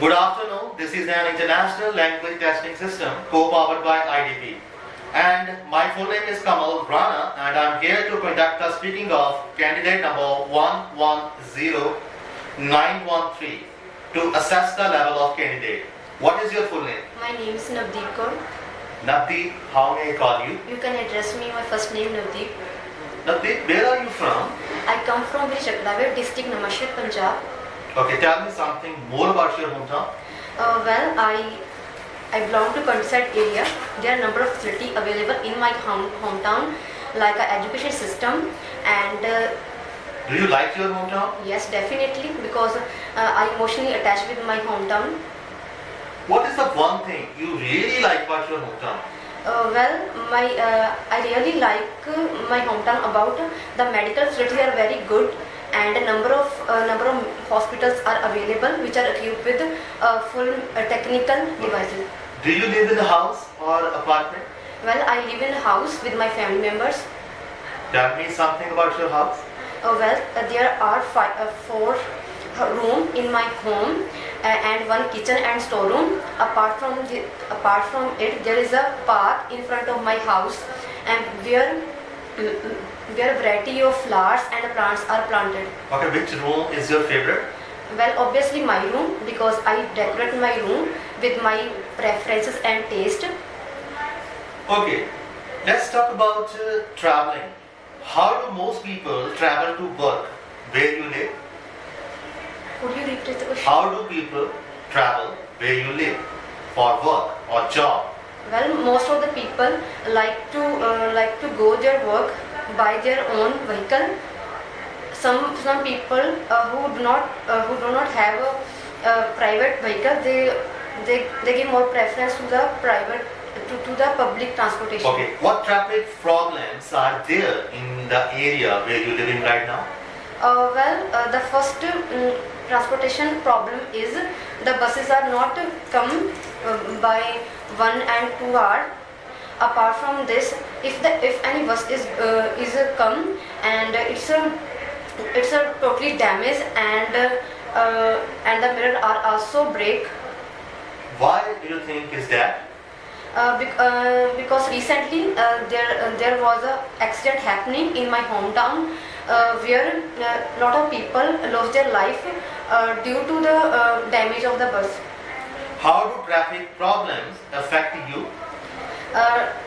Good afternoon. This is an international language testing system co-powered by IDP. And my full name is Kamal Rana and I am here to conduct the speaking of candidate number 110913 to assess the level of candidate. What is your full name? My name is Navdeep Kaur. Navdeep, how may I call you? You can address me my first name Navdeep. Navdeep, where are you from? I come from Chakdawar district, Namashwar, Punjab. Okay, tell me something more about your hometown. Well, I belong to countryside area. There are a number of facilities available in my hometown, like an education system, and Do you like your hometown? yes, definitely, because I emotionally attached with my hometown. What is the one thing you really like about your hometown? Well, I really like my hometown about the medical facilities are very good, and a number of hospitals are available which are equipped with full technical devices. Do you live in a house or apartment? Well, I live in a house with my family members. Tell me something about your house. There are four room in my home and one kitchen and storeroom. Apart from it, there is a park in front of my house, and where variety of flowers and plants are planted. Okay, which room is your favorite? Well, obviously my room, because I decorate my room with my preferences and taste. Okay, let's talk about traveling. How do most people travel to work where you live? Could you repeat the question? How do people travel where you live for work or job? Well, most of the people like to go their work by their own vehicle. Some people who do not have a private vehicle, they give more preference to the public transportation. Okay, what traffic problems are there in the area where you live in right now? The first transportation problem is the buses are not come by 1 and 2 hours. Apart from this, if any bus is come and it's totally damaged, and the mirror are also break. Why do you think is that? Because recently there was a accident happening in my hometown where a lot of people lost their life due to the damage of the bus. How do traffic problems affect you?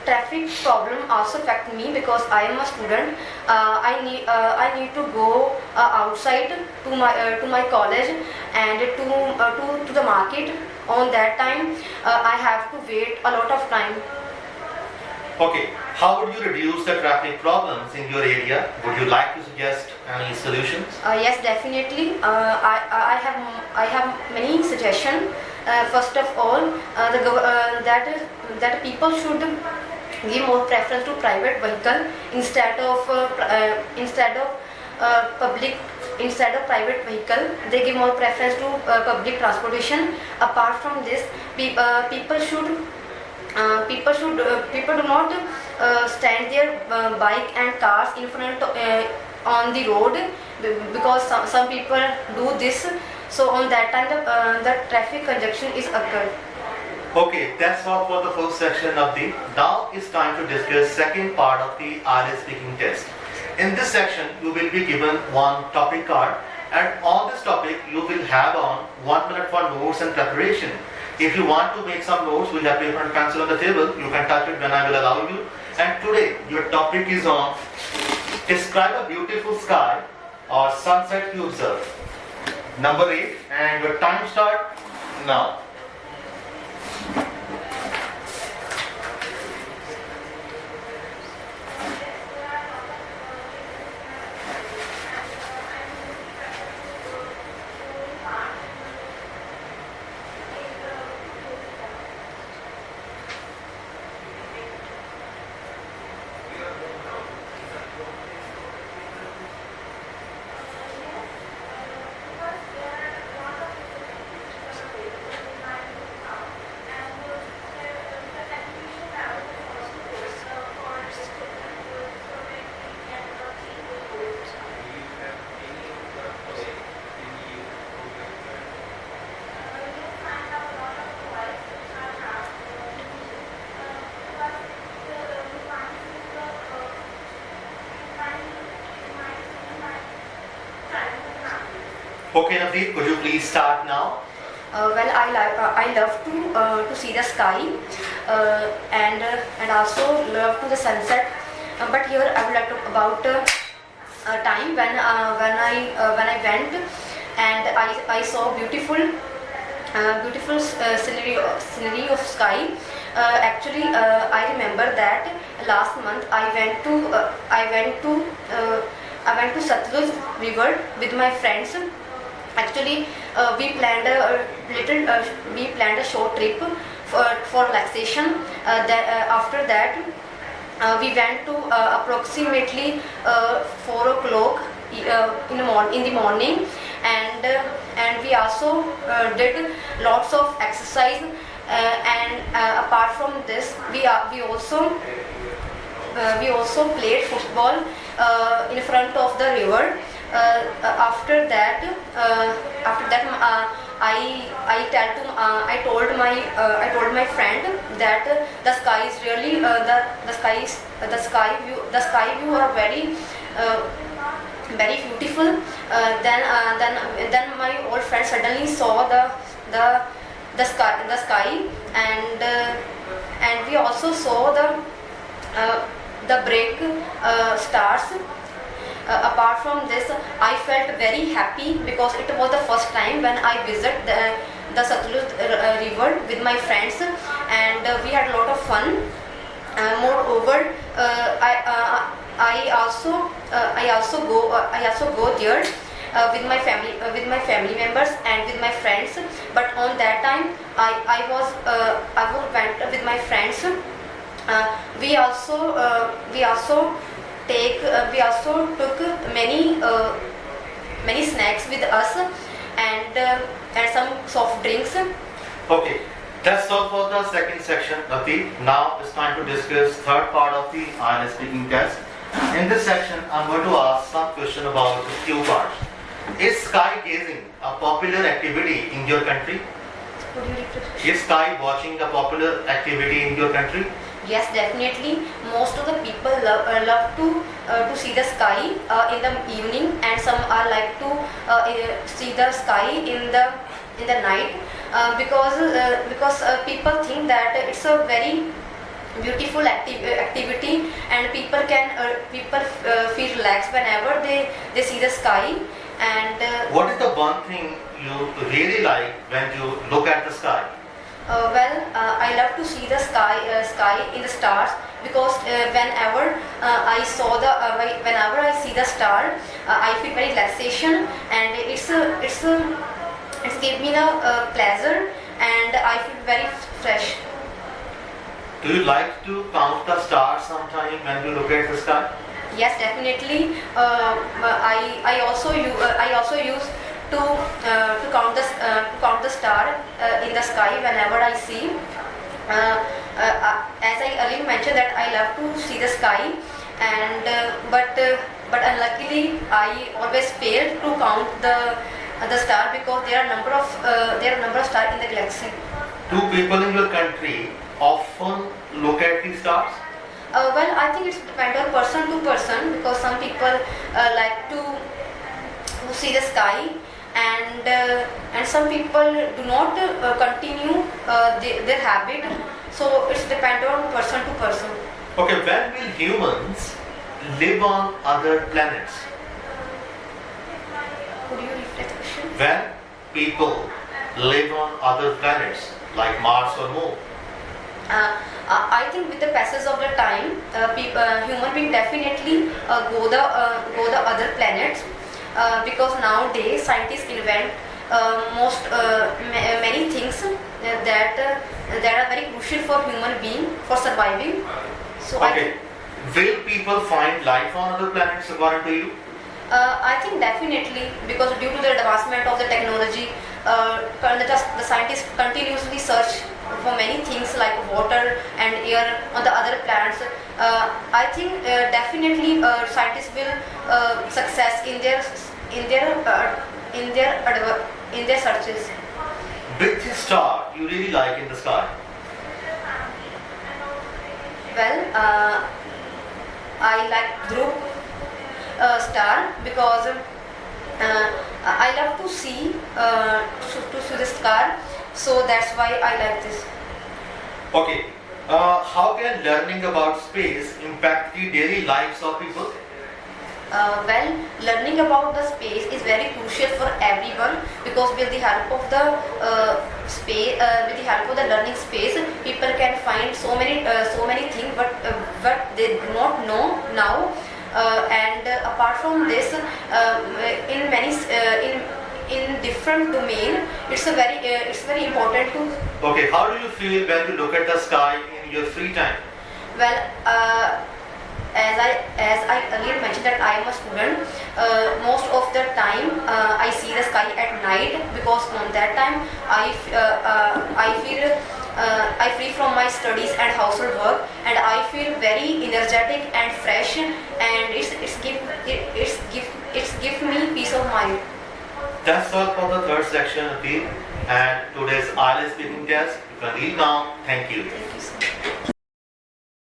Traffic problem also affect me because I am a student. I need to go outside to my college and to the market. On that time, I have to wait a lot of time. Okay, how would you reduce the traffic problems in your area? Would you like to suggest any solutions? Yes, definitely. I have many suggestions. First of all, that people should give more preference to private vehicle instead of private vehicle. They give more preference to public transportation. Apart from this, people do not stand their bike and cars in front on the road, because some people do this. So on that time the traffic congestion is occurred. Okay, that's all for the first section of the. Now it's time to discuss second part of the IELTS speaking test. In this section, you will be given one topic card, and on this topic you will have on 1 minute for notes and preparation. If you want to make some notes, we'll have paper and pencil on the table. You can touch it when I will allow you. And today your topic is on describe a beautiful sky or sunset you observe. Number 8, and your time start now. Okay, Navdeep, could you please start now? Well, I love to see the sky and also love to the sunset. But here I would like to talk about a time when I went and I saw beautiful scenery of sky. Actually, I remember that last month I went to Satluj River with my friends. Actually, we planned a short trip for relaxation. After that, we went to approximately 4 o'clock in the morning, and we also did lots of exercise. And apart from this, we also played football in front of the river. After that, I told my friend that the sky is really the sky view are very beautiful. Then my old friend suddenly saw the sky, and we also saw the break stars. Apart from this, I felt very happy because it was the first time when I visited the Satluj river with my friends, and we had a lot of fun. Moreover, I also go there with my family members and with my friends. But on that time, I went with my friends. We also took many snacks with us, and some soft drinks. Okay, that's all for the second section, Navdeep. Now it's time to discuss third part of the IELTS speaking test. In this section, I'm going to ask some question about the cue cards. Is sky gazing a popular activity in your country? Could you repeat the question? Is sky watching a popular activity in your country? Yes, definitely. Most of the people love to see the sky in the evening, and some are like to see the sky in the night because people think that it's a very beautiful activity, and people feel relaxed whenever they see the sky. And What is the one thing you really like when you look at the sky? I love to see the sky in the stars, because whenever I see the star, I feel very relaxation, and it's give me the pleasure, and I feel very fresh. Do you like to count the stars sometime when you look at the sky? Yes, definitely. I also use to count the star in the sky whenever I see. As I earlier mentioned that I love to see the sky, and but unluckily I always fail to count the star, because there are a number of stars in the galaxy. Do people in your country often look at the stars? Well, I think it's depend on person to person, because some people like to see the sky, and some people do not continue their habit. So it's depend on person to person. Okay, when will humans live on other planets? Could you repeat the question? When people live on other planets like Mars or Moon? I think with the passage of the time, human being definitely go the other planets, because nowadays scientists invent many things that are very crucial for human being for surviving. So Okay, will people find life on other planets according to you? I think definitely, because due to the advancement of the technology, the scientists continuously search for many things like water and air on the other planets. I think definitely scientists will success in their searches. Which star you really like in the sky? Well, I like Dhruv star, because I love to see this car, so that's why I like this. Okay. How can learning about space impact the daily lives of people? Well, learning about the space is very crucial for everyone, because with the help of the learning space, people can find so many things, but they do not know now. And apart from this, in many in different domain, it's very important to. Okay, how do you feel when you look at the sky in your free time? Well, as I earlier mentioned that I am a student, most of the time I see the sky at night, because on that time I feel free from my studies and household work, and I feel very energetic and fresh, and it's give me peace of mind. That's all for the third section, Atif, and today's IELTS speaking test. You can read now. Thank you. Thank you so much.